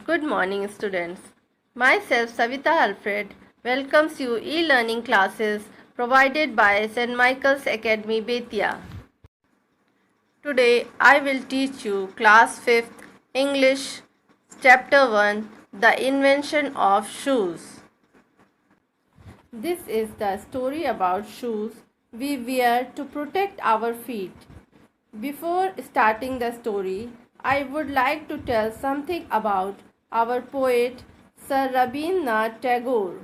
Good morning, students. Myself, Savita Alfred, welcomes you e-learning classes provided by St. Michael's Academy, Betia. Today, I will teach you Class 5th English, Chapter 1, The Invention of Shoes. This is the story about shoes we wear to protect our feet. Before starting the story, I would like to tell something about our poet Sir Rabindranath Tagore.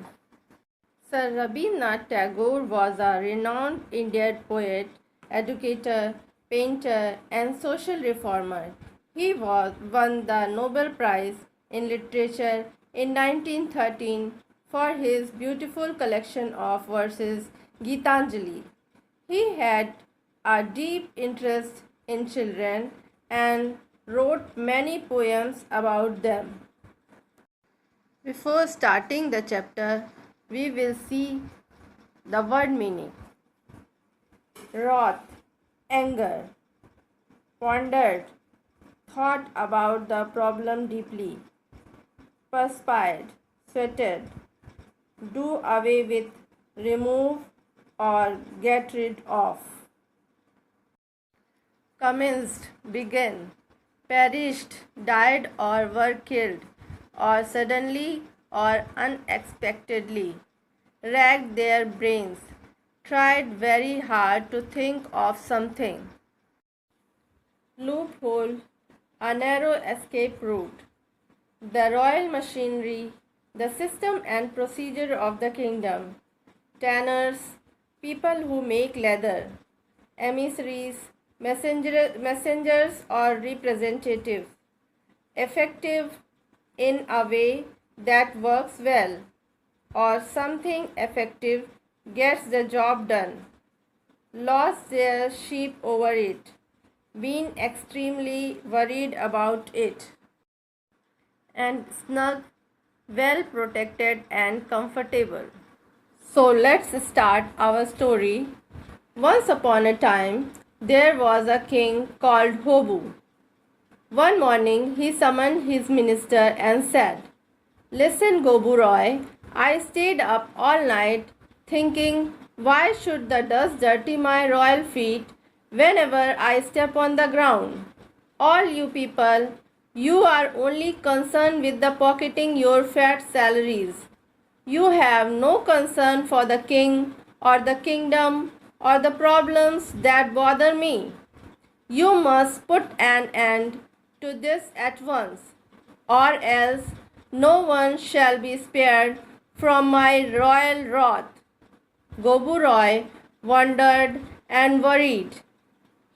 Sir Rabindranath Tagore was a renowned Indian poet, educator, painter, and social reformer. He won the Nobel Prize in Literature in 1913 for his beautiful collection of verses Gitanjali. He had a deep interest in children and wrote many poems about them. Before starting the chapter, we will see the word meaning. Wrath, anger, pondered, thought about the problem deeply, perspired, sweated, do away with, remove, or get rid of. Commenced, began, perished, died, or were killed, or suddenly or unexpectedly, racked their brains, tried very hard to think of something. Loophole, a narrow escape route. The royal machinery, the system and procedure of the kingdom. Tanners, people who make leather. Emissaries, messengers or representatives. Effective, in a way that works well, or something effective gets the job done. Lost their sheep over it, been extremely worried about it. And snug, well protected and comfortable. So let's start our story. Once upon a time, there was a king called Hobu. One morning he summoned his minister and said, "Listen, Gobu Roy, I stayed up all night thinking, why should the dust dirty my royal feet whenever I step on the ground? All you people, you are only concerned with the pocketing your fat salaries. You have no concern for the king or the kingdom or the problems that bother me. You must put an end to this at once, or else no one shall be spared from my royal wrath." Gobu Roy wondered and worried.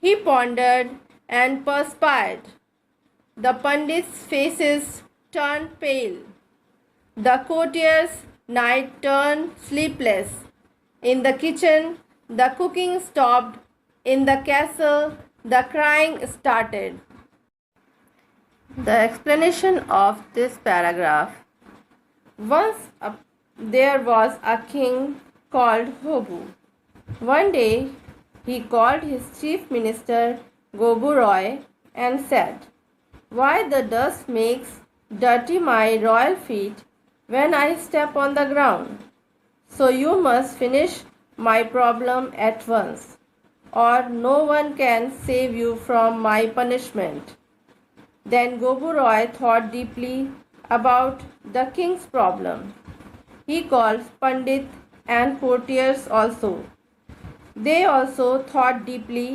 He pondered and perspired. The Pandits' faces turned pale. The courtiers' night turned sleepless. In the kitchen, the cooking stopped. In the castle, the crying started. The explanation of this paragraph. There was a king called Hobu. One day he called his chief minister Gobu Roy and said, "Why the dust makes dirty my royal feet when I step on the ground? So you must finish my problem at once, or no one can save you from my punishment." Then Gobu Roy thought deeply about the king's problem. He called Pandit and courtiers also. They also thought deeply,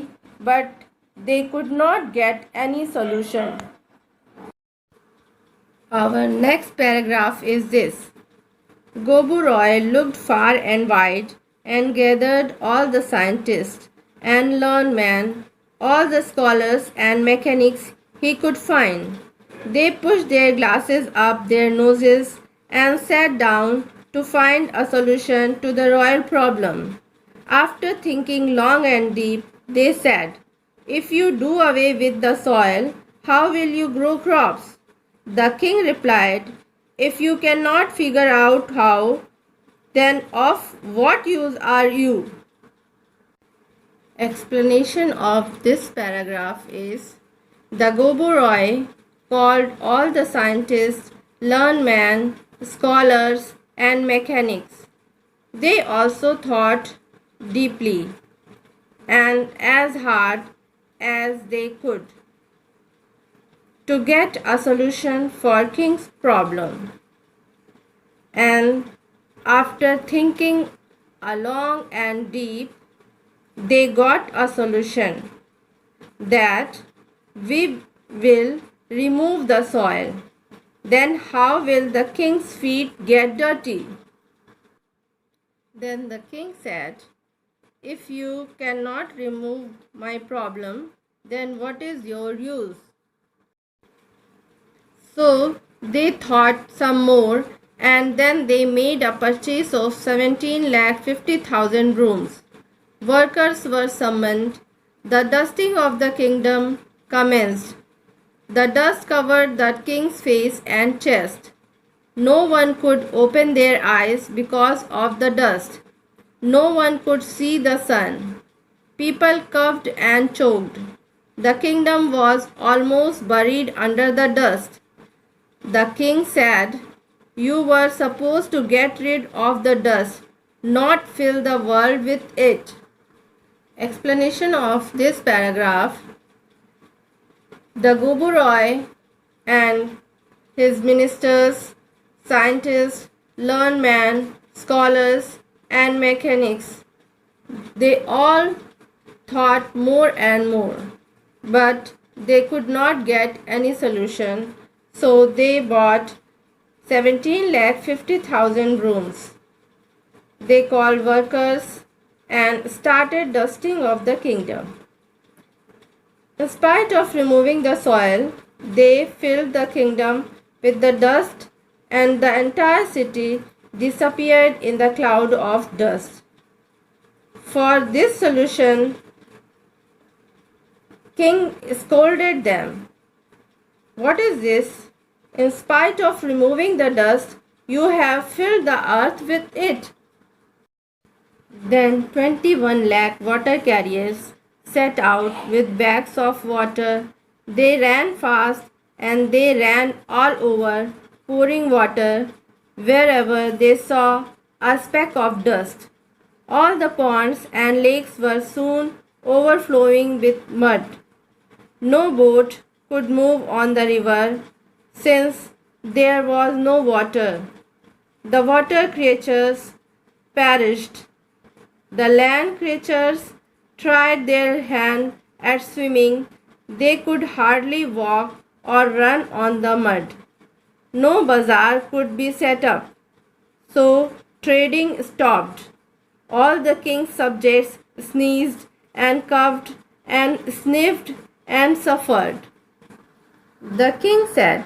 but they could not get any solution. Our next paragraph is this. Gobu Roy looked far and wide and gathered all the scientists and learned men, all the scholars and mechanics he could find. They pushed their glasses up their noses and sat down to find a solution to the royal problem. After thinking long and deep, they said, "If you do away with the soil, how will you grow crops?" The king replied, "If you cannot figure out how, then of what use are you?" Explanation of this paragraph is: the Gobu Roy called all the scientists learned men, scholars, and mechanics. They also thought deeply and as hard as they could to get a solution for King's problem. And after thinking long and deep, they got a solution that we will remove the soil. Then how will the king's feet get dirty? Then the king said, if you cannot remove my problem, then what is your use? So they thought some more, and then they made a purchase of 17,50,000 brooms. Workers were summoned. The dusting of the kingdom commenced. The dust covered the king's face and chest. No one could open their eyes because of the dust. No one could see the sun. People coughed and choked. The kingdom was almost buried under the dust. The king said, you were supposed to get rid of the dust, not fill the world with it. Explanation of this paragraph. The Goburoi and his ministers, scientists, learned men, scholars, and mechanics, they all thought more and more, but they could not get any solution, so they bought 17,50,000 brooms. They called workers and started dusting of the kingdom. In spite of removing the soil, they filled the kingdom with the dust, and the entire city disappeared in the cloud of dust. For this solution, king scolded them. What is this? In spite of removing the dust, you have filled the earth with it. Then 21 lakh water carriers set out with bags of water. They ran fast and they ran all over, pouring water wherever they saw a speck of dust. All the ponds and lakes were soon overflowing with mud. No boat could move on the river since there was no water. The water creatures perished. The land creatures tried their hand at swimming. They could hardly walk or run on the mud. No bazaar could be set up, so trading stopped. All the king's subjects sneezed and coughed and sniffed and suffered. The king said,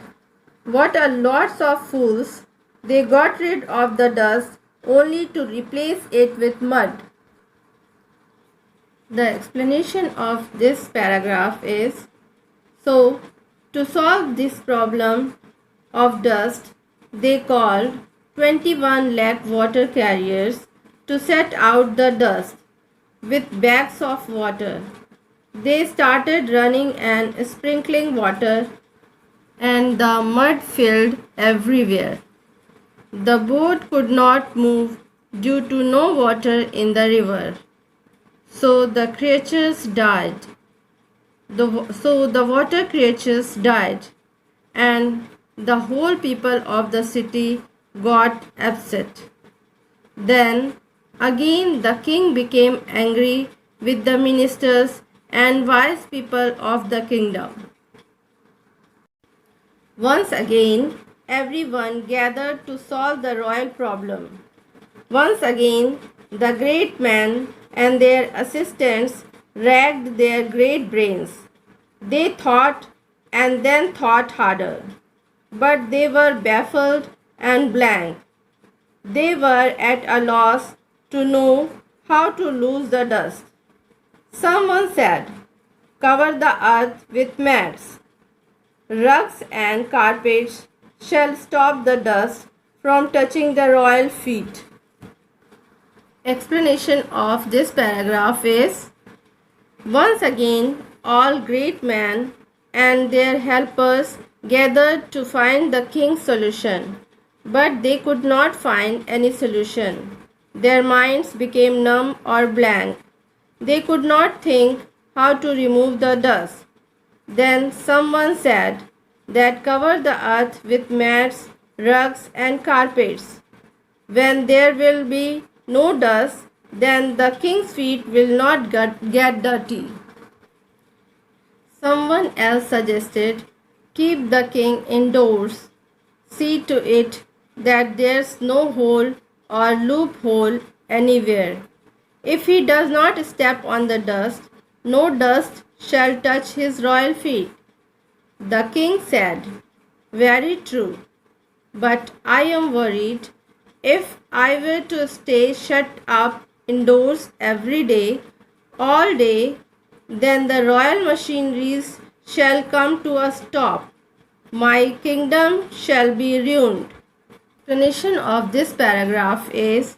what are lots of fools! They got rid of the dust only to replace it with mud. The explanation of this paragraph is, so to solve this problem of dust, they called 21 lakh water carriers to set out the dust with bags of water. They started running and sprinkling water, and the mud filled everywhere. The boat could not move due to no water in the river. So the creatures died. So the water creatures died, and the whole people of the city got upset. Then again the king became angry with the ministers and wise people of the kingdom. Once again, everyone gathered to solve the royal problem. Once again, the great men and their assistants racked their great brains. They thought and then thought harder, but they were baffled and blank. They were at a loss to know how to lose the dust. Someone said, cover the earth with mats. Rugs and carpets shall stop the dust from touching the royal feet. Explanation of this paragraph is, once again all great men and their helpers gathered to find the king's solution, but they could not find any solution. Their minds became numb or blank. They could not think how to remove the dust. Then someone said that cover the earth with mats, rugs, and carpets. When there will be no dust, then the king's feet will not get dirty. Someone else suggested keep the king indoors. See to it that there's no hole or loophole anywhere. If he does not step on the dust, no dust shall touch his royal feet. The king said, very true, but I am worried. If I were to stay shut up indoors every day, all day, then the royal machineries shall come to a stop. My kingdom shall be ruined. Explanation of this paragraph is,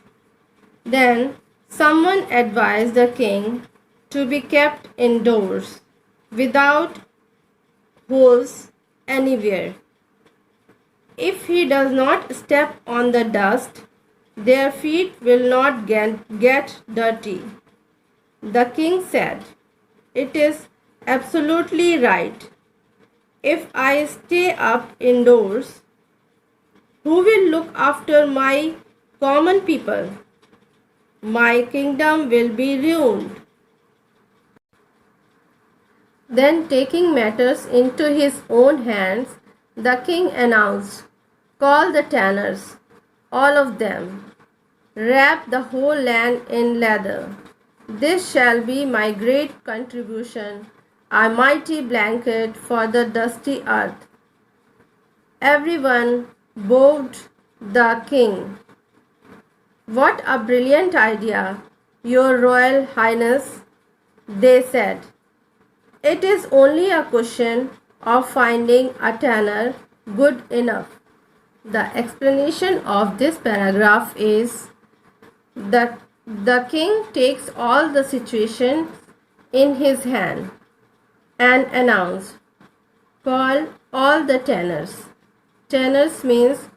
then someone advised the king to be kept indoors without holes anywhere. If he does not step on the dust, their feet will not get dirty. The king said, it is absolutely right. If I stay up indoors, who will look after my common people? My kingdom will be ruined. Then, taking matters into his own hands, the king announced, call the tanners, all of them. Wrap the whole land in leather. This shall be my great contribution, a mighty blanket for the dusty earth. Everyone bowed the king. What a brilliant idea, Your Royal Highness, they said. It is only a question of finding a tanner good enough. The explanation of this paragraph is that the king takes all the situations in his hand and announced, call all the tanners. Tanners means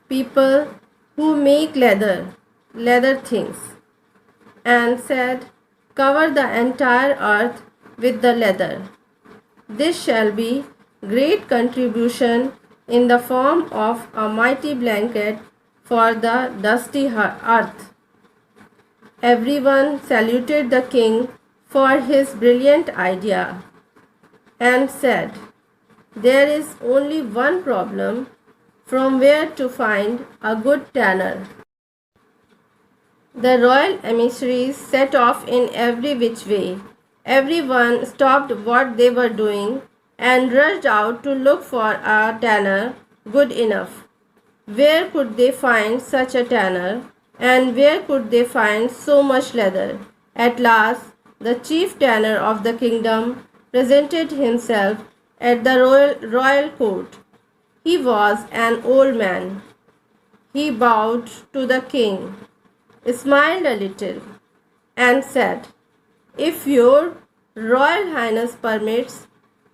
people who make leather things, and said, cover the entire earth with the leather. This shall be great contribution in the form of a mighty blanket for the dusty earth. Everyone saluted the king for his brilliant idea and said, there is only one problem, from where to find a good tanner. The royal emissaries set off in every which way. Everyone stopped what they were doing and rushed out to look for a tanner good enough. Where could they find such a tanner, and where could they find so much leather? At last, the chief tanner of the kingdom presented himself at the royal court. He was an old man. He bowed to the king, smiled a little, and said, if your Royal Highness permits,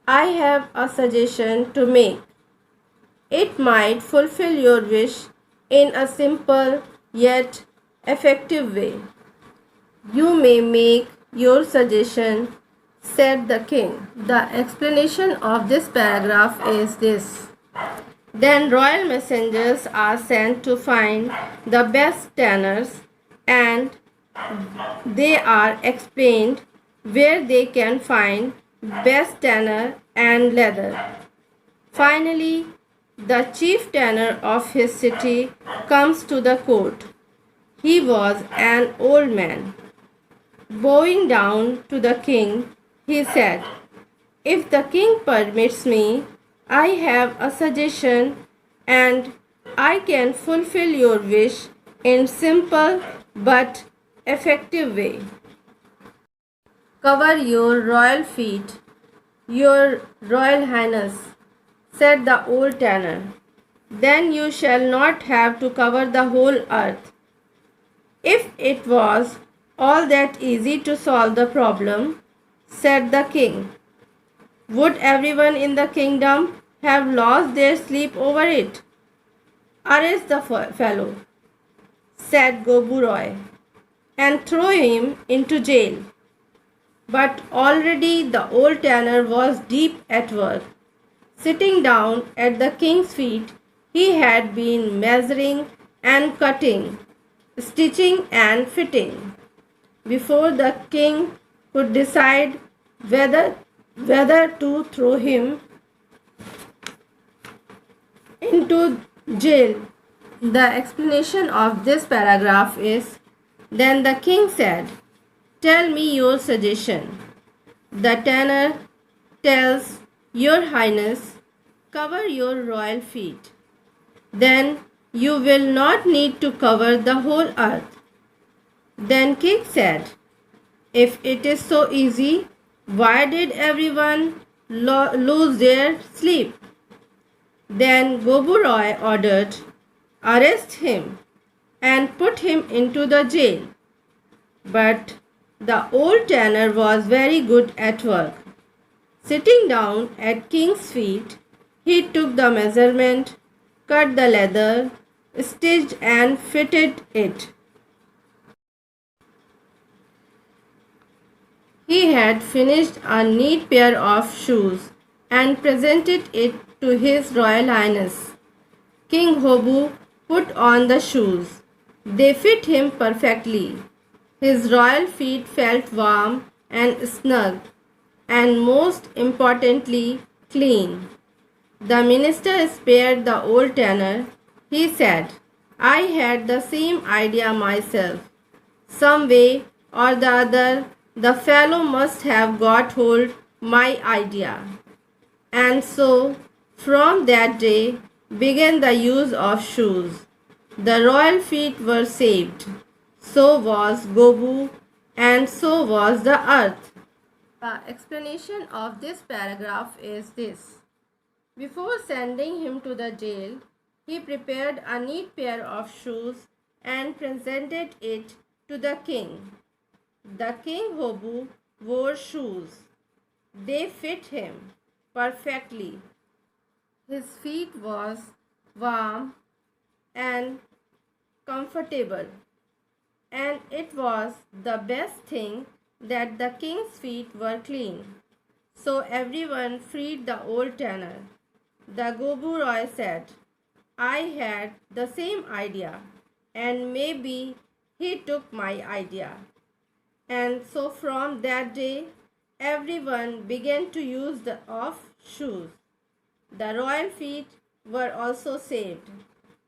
I have a suggestion to make. It might fulfill your wish in a simple yet effective way. You may make your suggestion, said the king. The explanation of this paragraph is this. Then royal messengers are sent to find the best tanners, and they are explained where they can find best tanner and leather. Finally, the chief tanner of his city comes to the court. He was an old man. Bowing down to the king, he said, if the king permits me, I have a suggestion, and I can fulfill your wish in simple but effective way. Cover your royal feet, your royal highness, said the old tanner. Then you shall not have to cover the whole earth. If it was all that easy to solve the problem, said the king, would everyone in the kingdom have lost their sleep over it. Arrest the fellow, said Gobu Roy, and throw him into jail. But already the old tanner was deep at work. Sitting down at the king's feet, he had been measuring and cutting, stitching and fitting. Before the king could decide whether to throw him into jail. The explanation of this paragraph is, then the king said, "Tell me your suggestion." The tanner tells, "Your Highness, cover your royal feet. Then you will not need to cover the whole earth." Then king said, "If it is so easy, why did everyone lose their sleep?" Then Gobu Roy ordered, "Arrest him and put him into the jail." But the old tanner was very good at work. Sitting down at king's feet, he took the measurement, cut the leather, stitched and fitted it. He had finished a neat pair of shoes and presented it to His Royal Highness. King Hobu put on the shoes. They fit him perfectly. His royal feet felt warm and snug, and most importantly, clean. The minister spared the old tanner. He said, "I had the same idea myself. Some way or the other, the fellow must have got hold my idea." And so, from that day, began the use of shoes. The royal feet were saved. So was Gobu, and so was the earth. The explanation of this paragraph is this. Before sending him to the jail, he prepared a neat pair of shoes and presented it to the king. The king Hobu wore shoes. They fit him perfectly. His feet was warm and comfortable, and it was the best thing that the king's feet were clean. So everyone freed the old tanner. The Gobu Roy said, "I had the same idea, and maybe he took my idea." And so from that day, everyone began to use the shoes. The royal feet were also saved,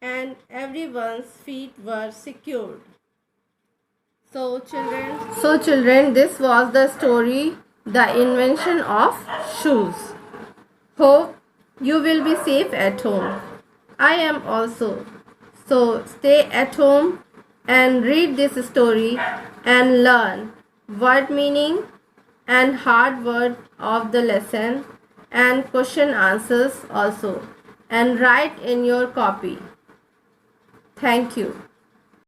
and everyone's feet were secured. So children, this was the story, The Invention of Shoes. Hope you will be safe at home. I am also. So stay at home and read this story and learn word meaning and hard word of the lesson and question answers also, and write in your copy. Thank you.